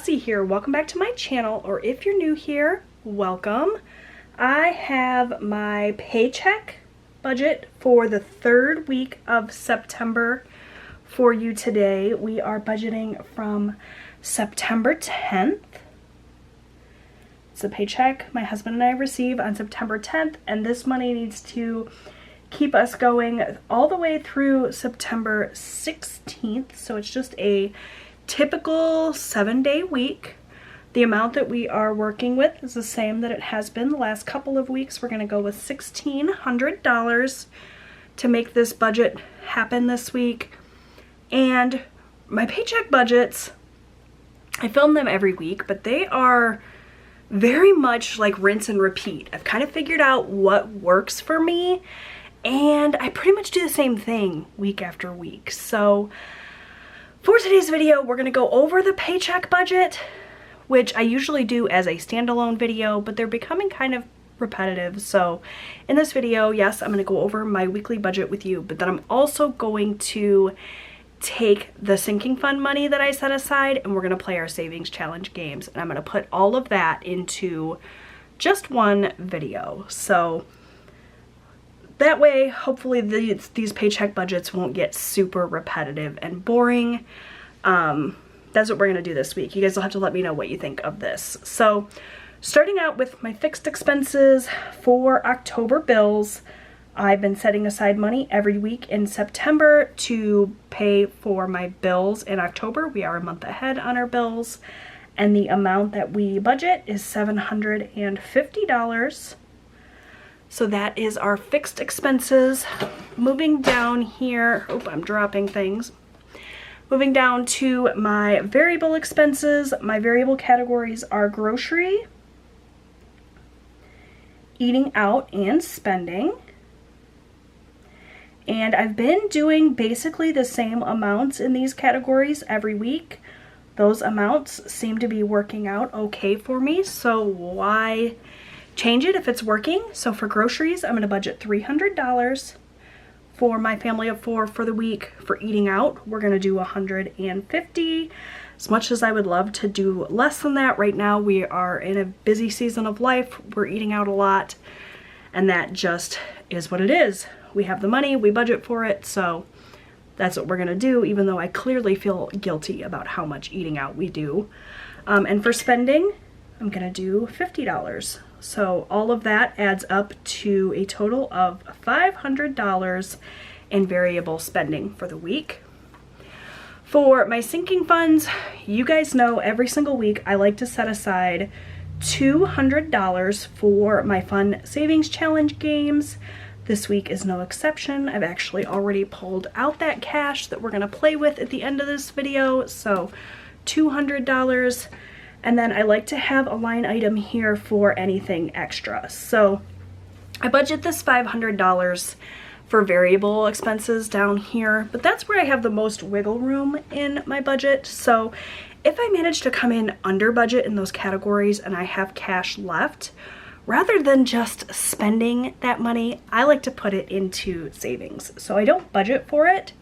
Jessie here. Welcome back to my channel, or if you're new here, welcome. I have my paycheck budget for the third week of September for you today. We are budgeting from September 10th. It's a paycheck my husband and I receive on September 10th, and this money needs to keep us going all the way through September 16th. So it's just a typical 7-day week. The amount that we are working with is the same that it has been the last couple of weeks. We're going to go with $1,600 to make this budget happen this week. And my paycheck budgets, I film them every week, but they are very much like rinse and repeat. I've kind of figured out what works for me, and I pretty much do the same thing week after week. So for today's video, we're gonna go over the paycheck budget, which I usually do as a standalone video, but they're becoming kind of repetitive. So in this video, yes, I'm gonna go over my weekly budget with you, but then I'm also going to take the sinking fund money that I set aside, and we're gonna play our savings challenge games. And I'm gonna put all of that into just one video. So that way, hopefully these paycheck budgets won't get super repetitive and boring. That's what we're gonna do this week. You guys will have to let me know what you think of this. So starting out with my fixed expenses for October bills, I've been setting aside money every week in September to pay for my bills in October. We are a month ahead on our bills, and the amount that we budget is $750. So that is our fixed expenses. Moving down here, I'm dropping things. Moving down to my variable expenses, my variable categories are grocery, eating out, and spending. And I've been doing basically the same amounts in these categories every week. Those amounts seem to be working out okay for me, so why change it if it's working? So for groceries, I'm going to budget $300. For my family of 4 for the week. For eating out, we're going to do $150. As much as I would love to do less than that, right now we are in a busy season of life. We're eating out a lot, and that just is what it is. We have the money, we budget for it, so that's what we're going to do, even though I clearly feel guilty about how much eating out we do. And for spending, I'm going to do $50. So all of that adds up to a total of $500 in variable spending for the week. For my sinking funds, you guys know every single week I like to set aside $200 for my fun savings challenge games. This week is no exception. I've actually already pulled out that cash that we're going to play with at the end of this video. So $200. And then I like to have a line item here for anything extra. So I budget this $500 for variable expenses down here, but that's where I have the most wiggle room in my budget. So if I manage to come in under budget in those categories and I have cash left, rather than just spending that money, I like to put it into savings. So I don't budget for it,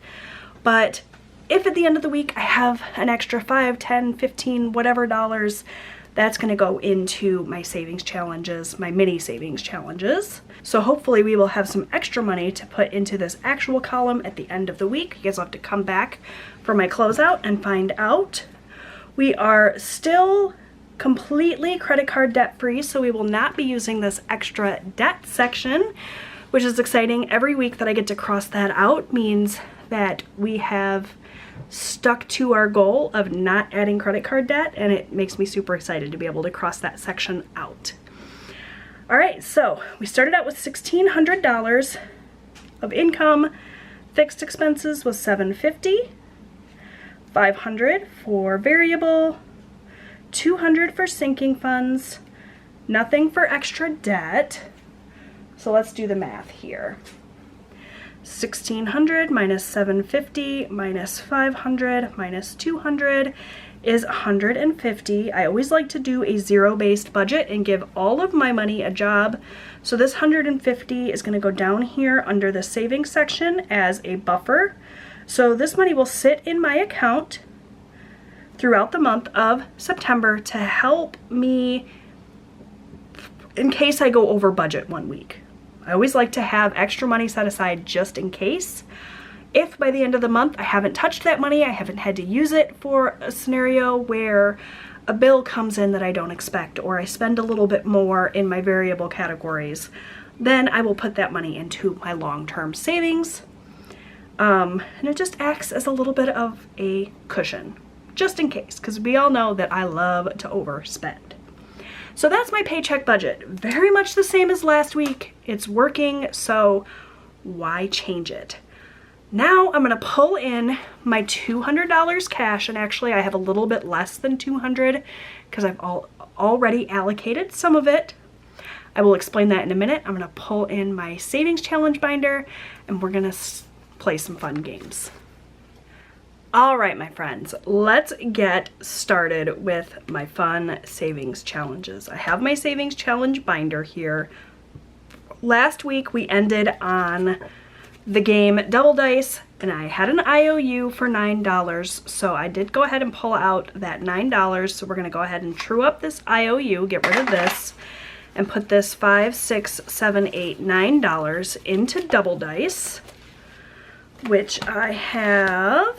but if at the end of the week I have an extra 5, 10, 15, whatever dollars, that's going to go into my savings challenges, my mini savings challenges. So hopefully we will have some extra money to put into this actual column at the end of the week. You guys will have to come back for my closeout and find out. We are still completely credit card debt free, so we will not be using this extra debt section, which is exciting. Every week that I get to cross that out means that we have stuck to our goal of not adding credit card debt, and it makes me super excited to be able to cross that section out. All right, so we started out with $1,600 of income. Fixed expenses was $750, $500 for variable, $200 for sinking funds, nothing for extra debt. So let's do the math here. 1,600 minus 750 minus 500 minus 200 is 150. I always like to do a zero-based budget and give all of my money a job. So this 150 is going to go down here under the savings section as a buffer. So this money will sit in my account throughout the month of September to help me in case I go over budget one week. I always like to have extra money set aside just in case. If by the end of the month I haven't touched that money, I haven't had to use it for a scenario where a bill comes in that I don't expect, or I spend a little bit more in my variable categories, then I will put that money into my long-term savings. And it just acts as a little bit of a cushion, just in case, because we all know that I love to overspend. So that's my paycheck budget. Very much the same as last week. It's working, so why change it? Now I'm gonna pull in my $200 cash, and actually I have a little bit less than $200 because I've already allocated some of it. I will explain that in a minute. I'm gonna pull in my savings challenge binder and we're gonna play some fun games. All right, my friends, let's get started with my fun savings challenges. I have my savings challenge binder here. Last week we ended on the game Double Dice, and I had an IOU for $9, so I did go ahead and pull out that $9. So we're gonna go ahead and true up this IOU, get rid of this, and put this $5, $6, $7, $8, $9 into Double Dice, which I have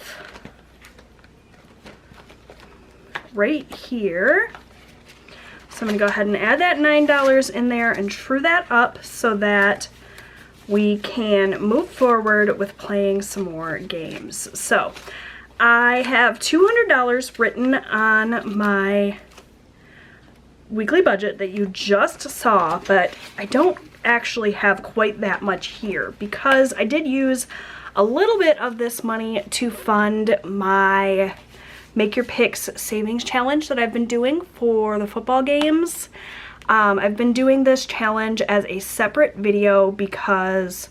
right here. So I'm gonna go ahead and add that $9 in there and true that up so that we can move forward with playing some more games. So I have $200 written on my weekly budget that you just saw, but I don't actually have quite that much here because I did use a little bit of this money to fund my Make Your Picks savings challenge that I've been doing for the football games. I've been doing this challenge as a separate video because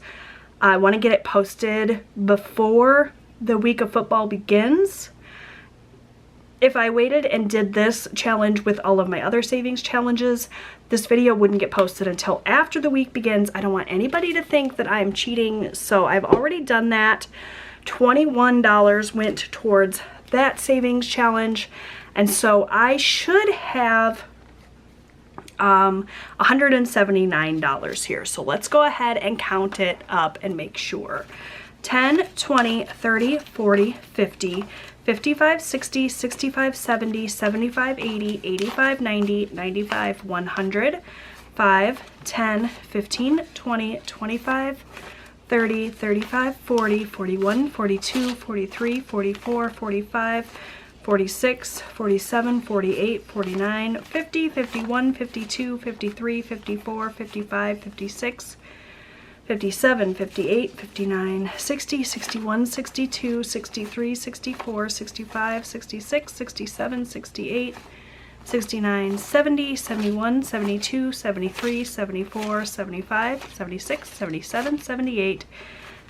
I want to get it posted before the week of football begins. If I waited and did this challenge with all of my other savings challenges, this video wouldn't get posted until after the week begins. I don't want anybody to think that I'm cheating, so I've already done that. $21 went towards that savings challenge, and so I should have $179 here. So let's go ahead and count it up and make sure. 10, 20, 30, 40, 50, 55, 60, 65, 70, 75, 80, 85, 90, 95, 100, 5, 10, 15, 20, 25, 30, 35, 40, 41, 42, 43, 44, 45, 46, 47, 48, 49, 50, 51, 52, 53, 54, 55, 56, 57, 58, 59, 60, 61, 62, 63, 64, 65, 66, 67, 68, 69, 70, 71, 72, 73, 74, 75, 76, 77, 78,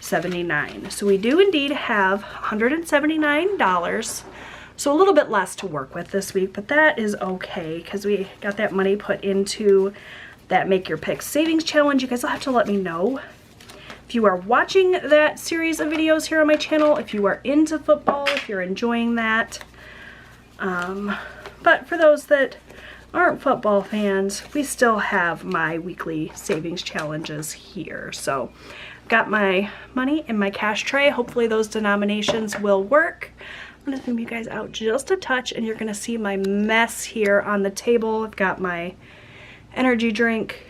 79. So we do indeed have $179. So a little bit less to work with this week, but that is okay because we got that money put into that Make Your Picks savings challenge. You guys will have to let me know if you are watching that series of videos here on my channel, if you are into football, if you're enjoying that. But for those that aren't football fans, we still have my weekly savings challenges here. So got my money in my cash tray. Hopefully those denominations will work. I'm gonna zoom you guys out just a touch and you're gonna see my mess here on the table. I've got my energy drink,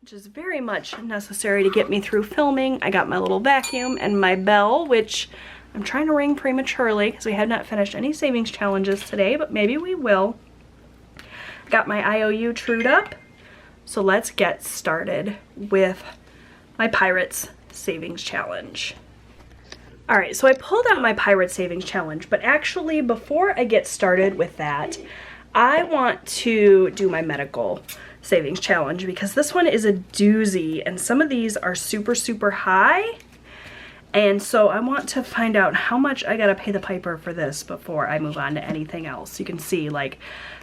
which is very much necessary to get me through filming. I got my little vacuum and my bell, which I'm trying to ring prematurely because we have not finished any savings challenges today, but maybe we will. Got my IOU trued up. So let's get started with my Pirates savings challenge. All right, so I pulled out my Pirate Savings Challenge, but actually before I get started with that, I want to do my Medical Savings Challenge because this one is a doozy and some of these are super, super high. And so I want to find out how much I gotta pay the piper for this before I move on to anything else. You can see, like,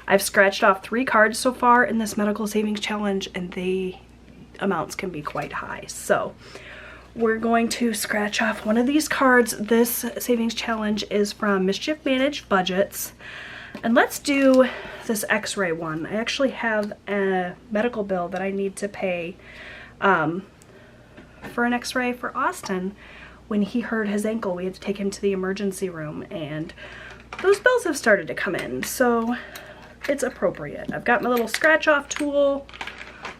I've scratched off 3 cards so far in this Medical Savings Challenge and the amounts can be quite high. So we're going to scratch off one of these cards. This savings challenge is from Mischief Managed Budgets. And let's do this x-ray one. I actually have a medical bill that I need to pay for an x-ray for Austin. When he hurt his ankle, we had to take him to the emergency room, and those bills have started to come in, so it's appropriate. I've got my little scratch off tool.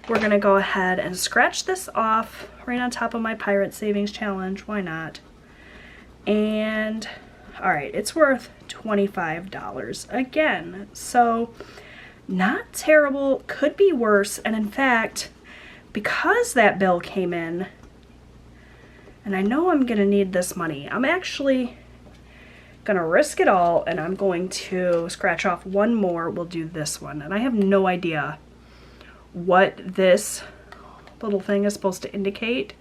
We're gonna go ahead and scratch this off right on top of my Pirate Savings Challenge. Why not? And all right, it's worth $25 again. So not terrible, could be worse. And in fact, because that bill came in, and I know I'm gonna need this money, I'm actually gonna risk it all, and I'm going to scratch off one more. We'll do this one, and I have no idea what this little thing is supposed to indicate.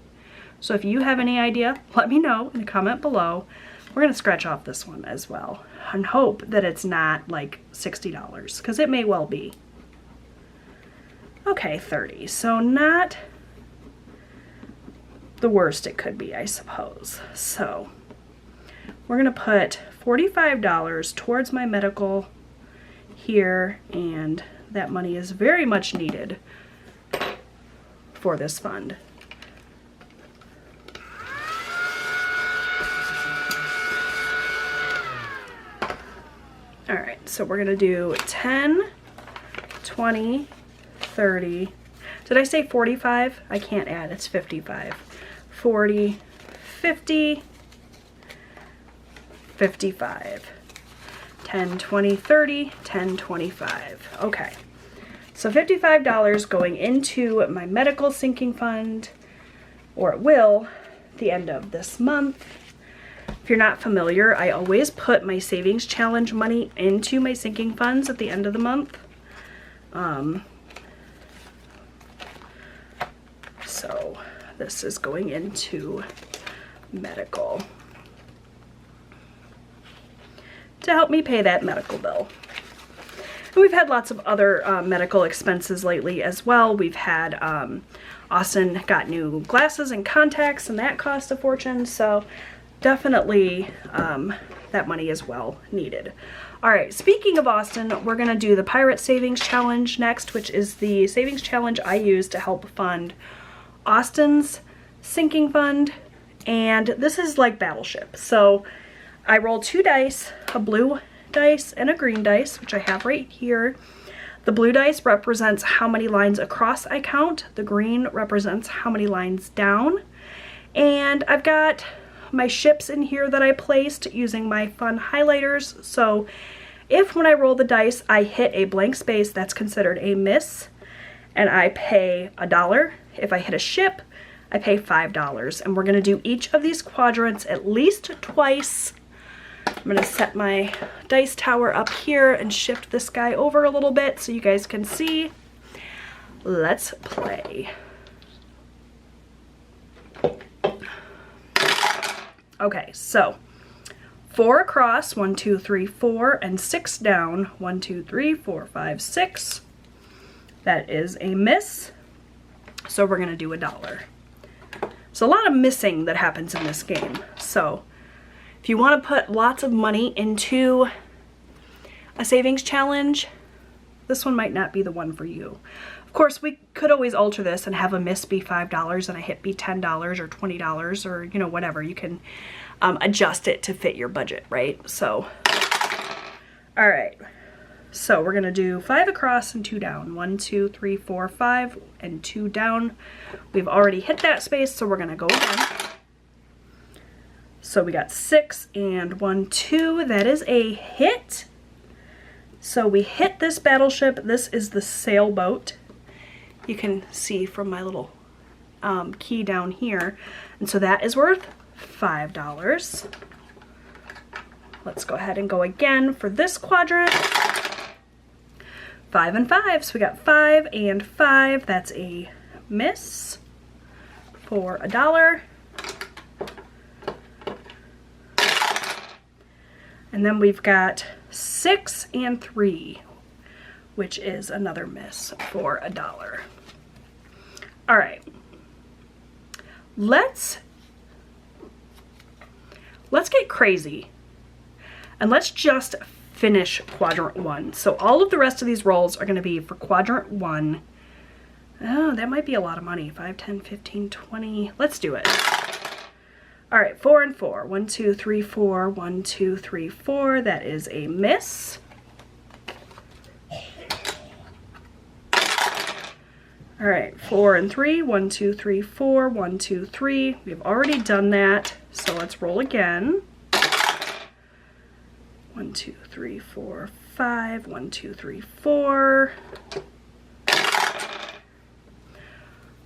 So if you have any idea, let me know in the comment below. We're gonna scratch off this one as well and hope that it's not like $60, because it may well be. Okay, 30, so not the worst it could be, I suppose. So we're gonna put $45 towards my medical here, and that money is very much needed for this fund. All right, so we're gonna do 10, 20, 30. Did I say 45? I can't add, it's 55. 40, 50, 55. 10, 20, 30, 10, 25. Okay, so $55 going into my medical sinking fund, or it will, at the end of this month. If you're not familiar, I always put my savings challenge money into my sinking funds at the end of the month. So this is going into medical to help me pay that medical bill. And we've had lots of other medical expenses lately as well. We've had Austin got new glasses and contacts, and that cost a fortune, so definitely that money is well needed. All right, speaking of Austin, we're gonna do the Pirate Savings Challenge next, which is the savings challenge I use to help fund Austin's sinking fund. And this is like Battleship. So I roll 2 dice, a blue dice and a green dice, which I have right here. The blue dice represents how many lines across I count. The green represents how many lines down. And I've got my ships in here that I placed using my fun highlighters. So if when I roll the dice I hit a blank space, that's considered a miss, and I pay $1. If I hit a ship, I pay $5. And we're gonna do each of these quadrants at least twice. I'm gonna set my dice tower up here and shift this guy over a little bit so you guys can see. Let's play. Okay, so 4 across, 1, 2, 3, 4, and 6 down, 1, 2, 3, 4, 5, 6. That is a miss, so we're gonna do $1. So a lot of missing that happens in this game. So if you wanna put lots of money into a savings challenge, this one might not be the one for you. Of course, we could always alter this and have a miss be $5 and a hit be $10 or $20 or, you know, whatever. You can adjust it to fit your budget, right? So, all right. So we're gonna do 5 across and 2 down. 1, 2, 3, 4, 5, and 2 down. We've already hit that space, so we're gonna go again. So we got 6 and 1, 2. That is a hit. So we hit this battleship. This is the sailboat. You can see from my little key down here. And so that is worth $5. Let's go ahead and go again for this quadrant. 5 and 5. So we got 5 and 5. That's a miss for $1. And then we've got 6 and 3, which is another miss for $1. All right, let's let's get crazy and let's just finish quadrant 1. So all of the rest of these rolls are going to be for quadrant 1. Oh, that might be a lot of money. 5, 10, 15, 20. Let's do it. All right, 4 and 4. 1, 2, 3, 4. 1, 2, 3, 4. That is a miss. All right, 4 and 3. 1, 2, 3, 4. 1, 2, 3. We've already done that, so let's roll again. 1, 2, 3, 4, 5. 1, 2, 3, 4.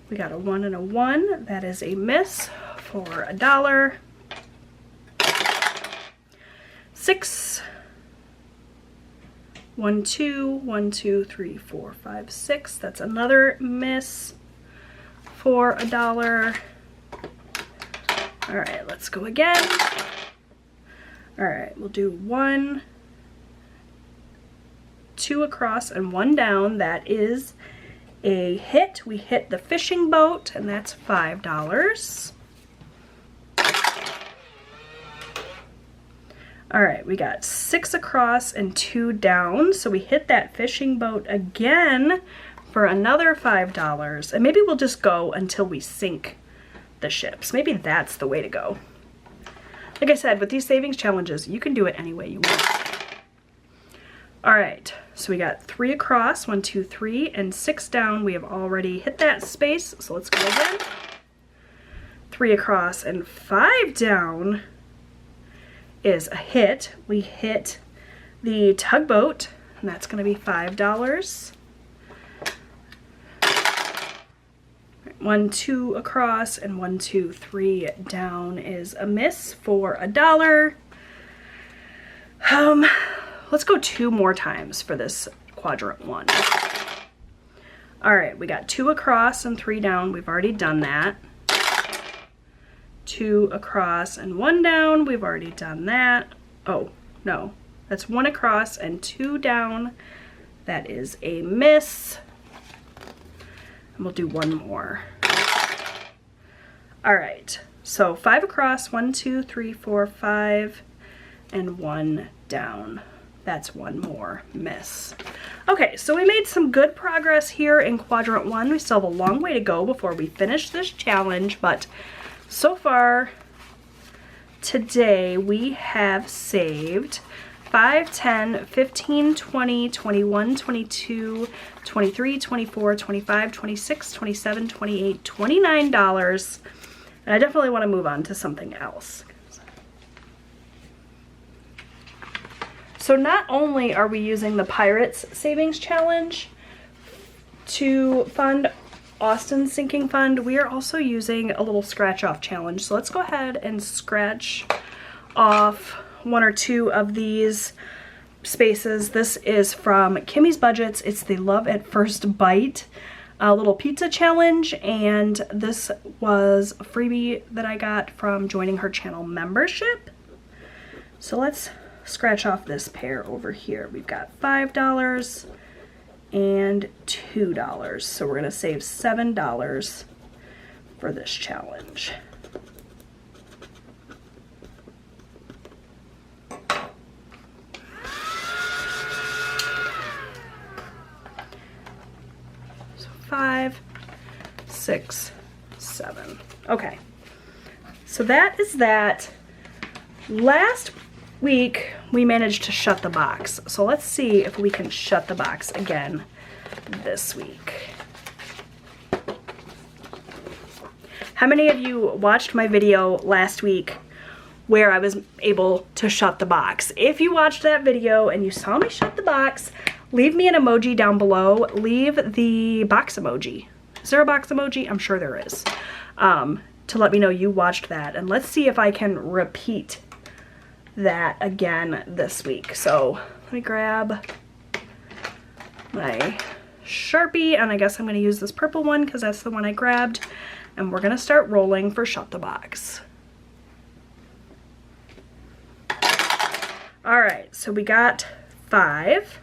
We got a 1 and a 1. That is a miss for $1. 6. 1, 2. 1, 2, 3, 4, 5, 6. That's another miss for $1. All right, let's go again. All right, we'll do 1, 2 across and 1 down. That is a hit. We hit the fishing boat, and that's $5. All right, we got 6 across and 2 down, so we hit that fishing boat again for another $5, and maybe we'll just go until we sink the ships. Maybe that's the way to go. Like I said, with these savings challenges, you can do it any way you want. All right, so we got 3 across, 1, 2, 3, and 6 down. We have already hit that space, so let's go again. 3 across and 5 down is a hit. We hit the tugboat, and that's going to be $5. 1, 2 across and 1, 2, 3 down is a miss for $1. Let's go 2 more times for this quadrant 1. All right, we got 2 across and 3 down. We've already done that. 2 across and 1 down. We've already done that. Oh, no. That's 1 across and 2 down. That is a miss. And we'll do 1 more. All right, so 5 across, 1, 2, 3, 4, 5, and 1 down. That's 1 more miss. Okay, so we made some good progress here in quadrant 1. We still have a long way to go before we finish this challenge, but so far today we have saved 5, 10, 15, 20, 21, 22, 23, 24, 25, 26, 27, 28, $29. And I definitely want to move on to something else. So not only are we using the Pirates Savings Challenge to fund Austin's sinking fund, we are also using a little scratch off challenge. So let's go ahead and scratch off 1 or 2 of these spaces. This is from Kimmy's Budgets. It's the Love at First Bite little pizza challenge, and this was a freebie that I got from joining her channel membership. So let's scratch off this pair over here. We've got $5 and $2. So we're gonna save $7 for this challenge. So 5, 6, 7. Okay, so that is that. Last week we managed to shut the box, so let's see if we can shut the box again this week. How many of you watched my video last week where I was able to shut the box? If you watched that video and you saw me shut the box, leave me an emoji down below. Leave the box emoji. Is there a box emoji? I'm sure there is. To let me know you watched that, and let's see if I can repeat that again this week. So let me grab my Sharpie, and I guess I'm going to use this purple one because that's the one I grabbed, and we're going to start rolling for shut the box. All right, so we got 5.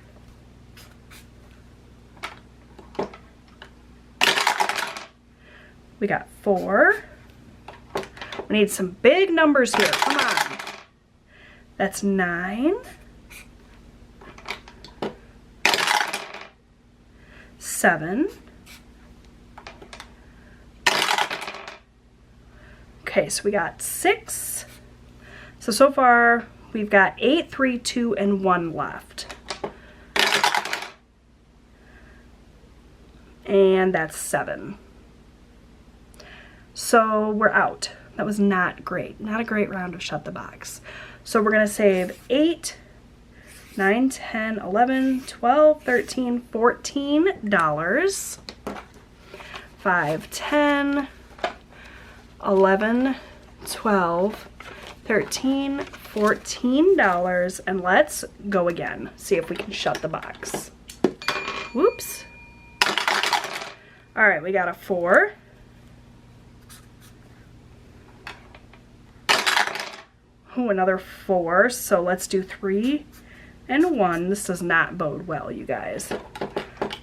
We got 4. We need some big numbers here. Come on. That's 9. 7. Okay, so we got 6. So far we've got 8, 3, 2, and 1 left. And that's 7. So we're out. That was not great. Not a great round of Shut the Box. So we're going to save 8, 9, 10, 11, 12, 13, $14. 5, 10, 11, 12, 13, $14. And let's go again. See if we can shut the box. Whoops. All right, we got a 4. Ooh, another 4. So let's do 3 and 1. This does not bode well, you guys.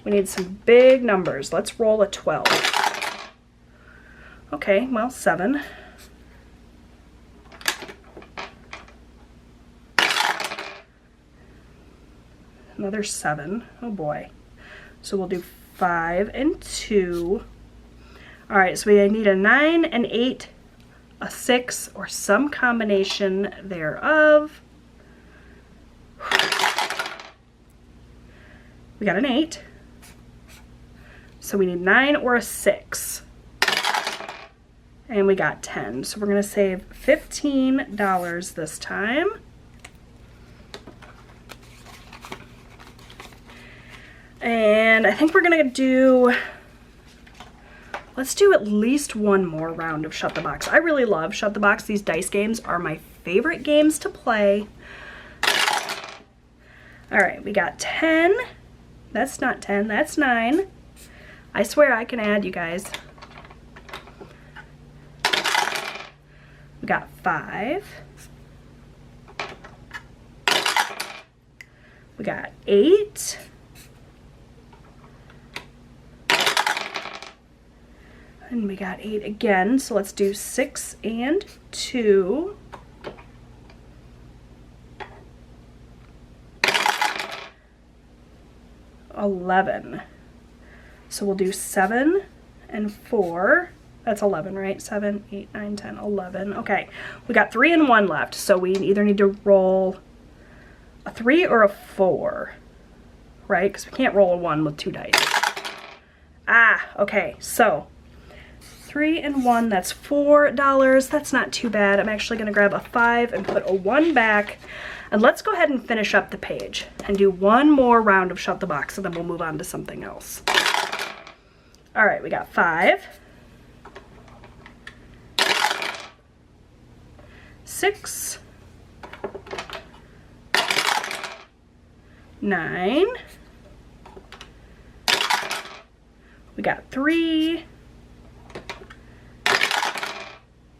We need some big numbers. Let's roll a 12. Okay, well, 7. Another 7. Oh boy. So we'll do 5 and 2. All right, so we need a 9 and 8, a 6, or some combination thereof. We got an 8. So we need 9 or a 6. And we got 10. So we're going to save $15 this time. And I think we're going to do, let's do at least one more round of Shut the Box. I really love Shut the Box. These dice games are my favorite games to play. All right, we got 10. That's not 10, that's 9. I swear I can add, you guys. We got 5. We got 8. And we got 8 again, so let's do 6 and 2. $11. So we'll do 7 and 4. That's 11, right? 7, 8, 9, 10, 11. Okay, we got 3 and 1 left, so we either need to roll a 3 or a 4, right? Because we can't roll a 1 with 2 dice. Ah, okay, so 3 and 1, that's $4. That's not too bad. I'm actually going to grab a 5 and put a 1 back. And let's go ahead and finish up the page and do one more round of Shut the Box, and then we'll move on to something else. All right, we got 5, 6, 9, we got 3,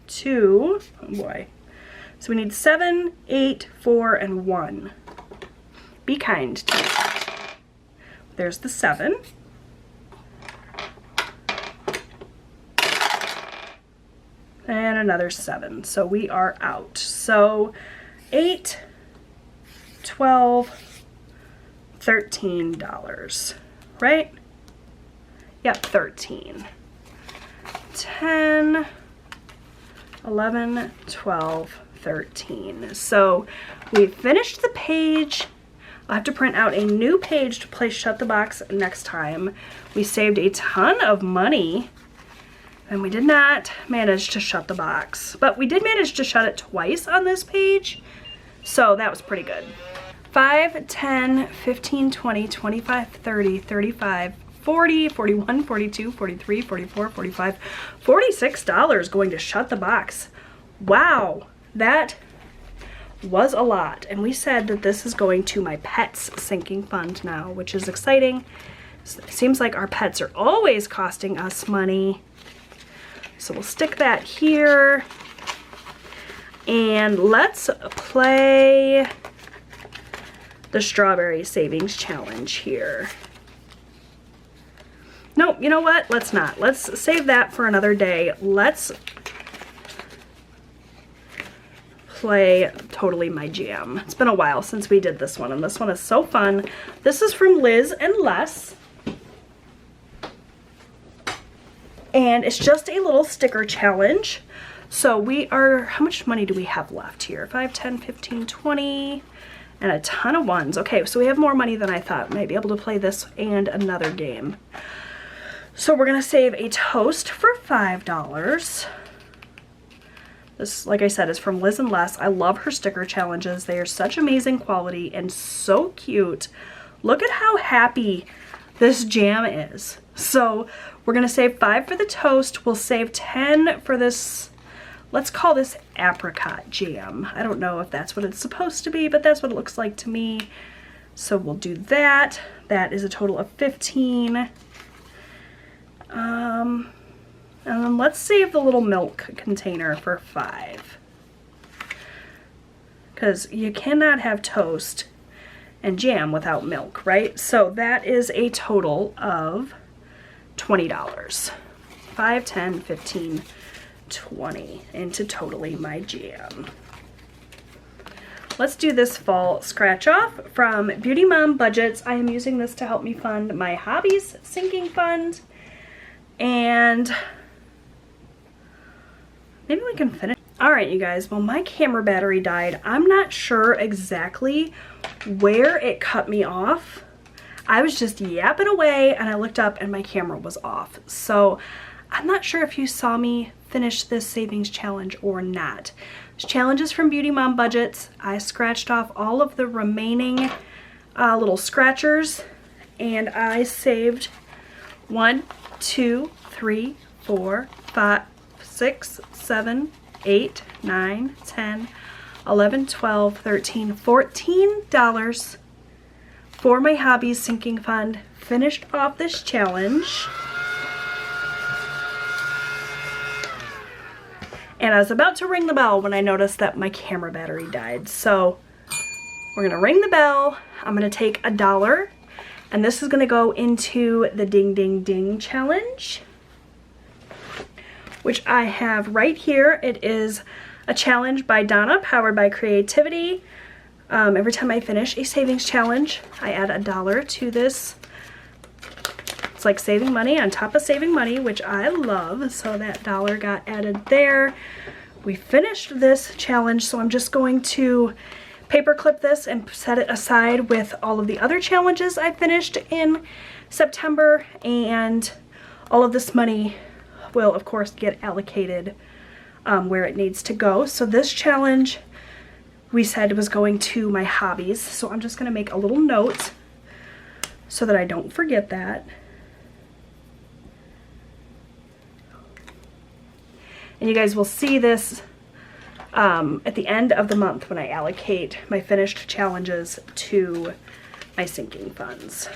2, oh boy. So we need 7, 8, 4, and 1. Be kind to me. There's the 7. And another 7. So we are out. So 8, 12, $13, right? Yep, 13. 10, 11, 12, 13. So we finished the page. I'll have to print out a new page to play Shut the Box next time. We saved a ton of money, and we did not manage to shut the box. But we did manage to shut it twice on this page, so that was pretty good. 5, 10, 15, 20, 25, 30, 35, 40, 41, 42, 43, 44, 45, $46 going to Shut the Box. Wow, that was a lot. And we said that this is going to my pets sinking fund now, which is exciting. It seems like our pets are always costing us money. So we'll stick that here. And let's play the Strawberry Savings Challenge here. Nope, you know what? Let's not. Let's save that for another day. Let's play Totally My Jam. It's been a while since we did this one, and this one is so fun. This is from Liz and Les. And it's just a little sticker challenge. So we are, how much money do we have left here? 5, 10, 15, 20, and a ton of ones. Okay, so we have more money than I thought. Might be able to play this and another game. So we're gonna save a toast for $5. This, like I said, is from Liz and Les. I love her sticker challenges. They are such amazing quality and so cute. Look at how happy this jam is. So we're gonna save 5 for the toast. We'll save 10 for this, let's call this apricot jam. I don't know if that's what it's supposed to be, but that's what it looks like to me. So we'll do that. That is a total of 15. And then let's save the little milk container for 5. Because you cannot have toast and without milk, right? So that is a total of $20. 5, 10, 15, 20 into Totally My Jam. Let's do this fall scratch off from Beauty Mom Budgets. I am using this to help me fund my hobbies sinking fund. And maybe we can finish. All right, you guys, well, my camera battery died. I'm not sure exactly where it cut me off. I was just yapping away and I looked up and my camera was off. So I'm not sure if you saw me finish this savings challenge or not. This challenge is from Beauty Mom Budgets. I scratched off all of the remaining little scratchers and I saved 1, 2, 3, 4, 5, 6, 7, 8, 9, 10, 11, 12, 13, $14 for my hobbies sinking fund. Finished off this challenge. And I was about to ring the bell when I noticed that my camera battery died. So we're gonna ring the bell. I'm gonna take $1 and this is gonna go into the Ding Ding Ding challenge, which I have right here. It is a challenge by Donna, powered by creativity. Every time I finish a savings challenge, I add $1 to this. It's like saving money on top of saving money, which I love. So that $1 got added there. We finished this challenge, so I'm just going to paper clip this and set it aside with all of the other challenges I finished in September, and all of this money will of course get allocated where it needs to go. So this challenge we said was going to my hobbies, so I'm just going to make a little note so that I don't forget that. And you guys will see this at the end of the month when I allocate my finished challenges to my sinking funds.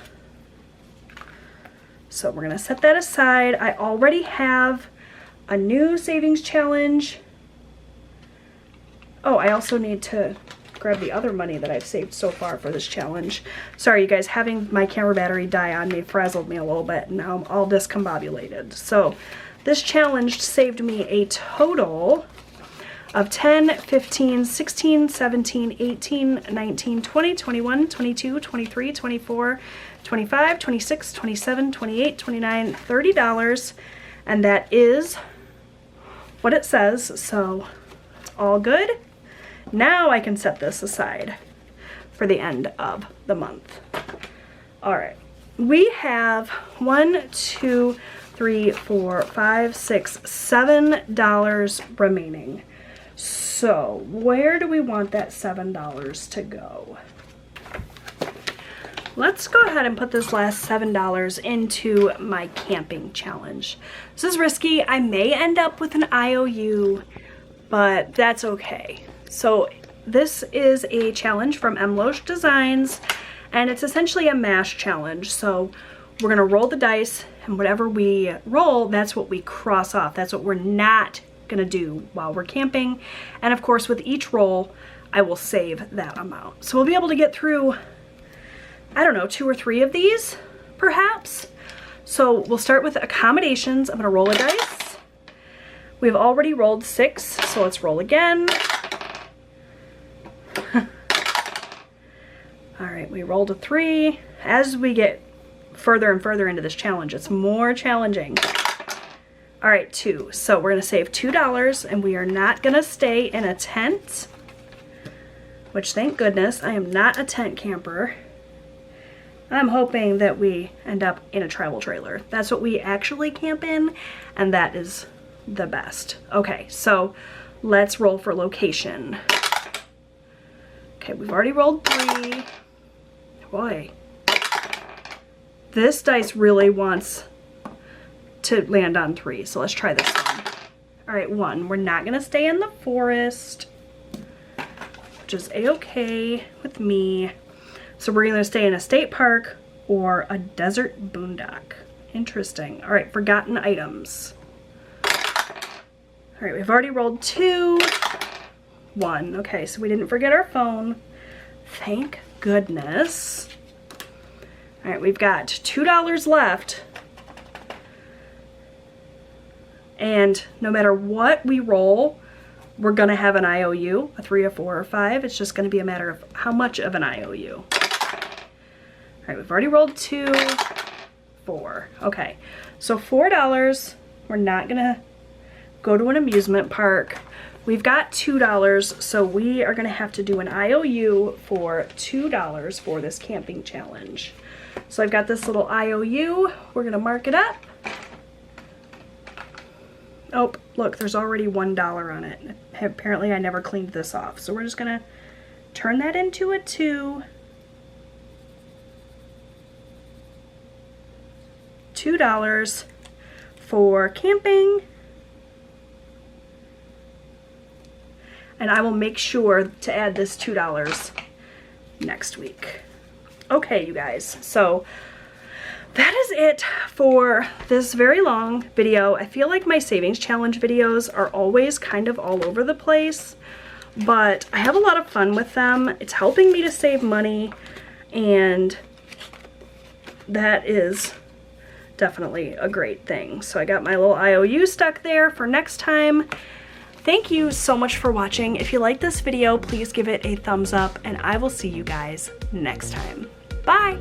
So we're going to set that aside. I already have a new savings challenge. Oh, I also need to grab the other money that I've saved so far for this challenge. Sorry, you guys, having my camera battery die on me frazzled me a little bit, and now I'm all discombobulated. So this challenge saved me a total of 10, 15, 16, 17, 18, 19, 20, 21, 22, 23, 24, 25, 26, 27, 28, 29, $30. And that is what it says, so it's all good. Now I can set this aside for the end of the month. All right, we have 1, 2, 3, 4, 5, 6, $7 remaining. So where do we want that $7 to go? Let's go ahead and put this last $7 into my camping challenge. This is risky. I may end up with an IOU, but that's okay. So this is a challenge from Loesch Designs, and it's essentially a mash challenge. So we're gonna roll the dice, and whatever we roll, that's what we cross off. That's what we're not gonna do while we're camping. And of course, with each roll, I will save that amount. So we'll be able to get through, I don't know, 2 or 3 of these, perhaps. So we'll start with accommodations. I'm gonna roll a dice. We've already rolled 6, so let's roll again. All right, we rolled a 3. As we get further and further into this challenge, it's more challenging. All right, 2. So we're gonna save $2 and we are not gonna stay in a tent, which thank goodness, I am not a tent camper. I'm hoping that we end up in a travel trailer. That's what we actually camp in, and that is the best. Okay, so let's roll for location. Okay, we've already rolled 3. Boy, this dice really wants to land on 3, so let's try this one. All right, 1. We're not gonna stay in the forest, which is a-okay with me. So we're gonna stay in a state park or a desert boondock. Interesting. All right, forgotten items. All right, we've already rolled 2. 1. Okay, so we didn't forget our phone. Thank goodness. All right, we've got $2 left. And no matter what we roll, we're gonna have an IOU, a 3, a 4, or 5. It's just gonna be a matter of how much of an IOU. All right, we've already rolled 2, 4. Okay, so $4. We're not gonna go to an amusement park. We've got $2, so we are gonna have to do an IOU for $2 for this camping challenge. So I've got this little IOU. We're gonna mark it up. Oh, look, there's already $1 on it. Apparently I never cleaned this off. So we're just gonna turn that into a 2. $2 for camping. And I will make sure to add this $2 next week. Okay, you guys, so that is it for this very long video. I feel like my savings challenge videos are always kind of all over the place, but I have a lot of fun with them. It's helping me to save money, and that is definitely a great thing. So I got my little IOU stuck there for next time. Thank you so much for watching. If you like this video, please give it a thumbs up, and I will see you guys next time. Bye!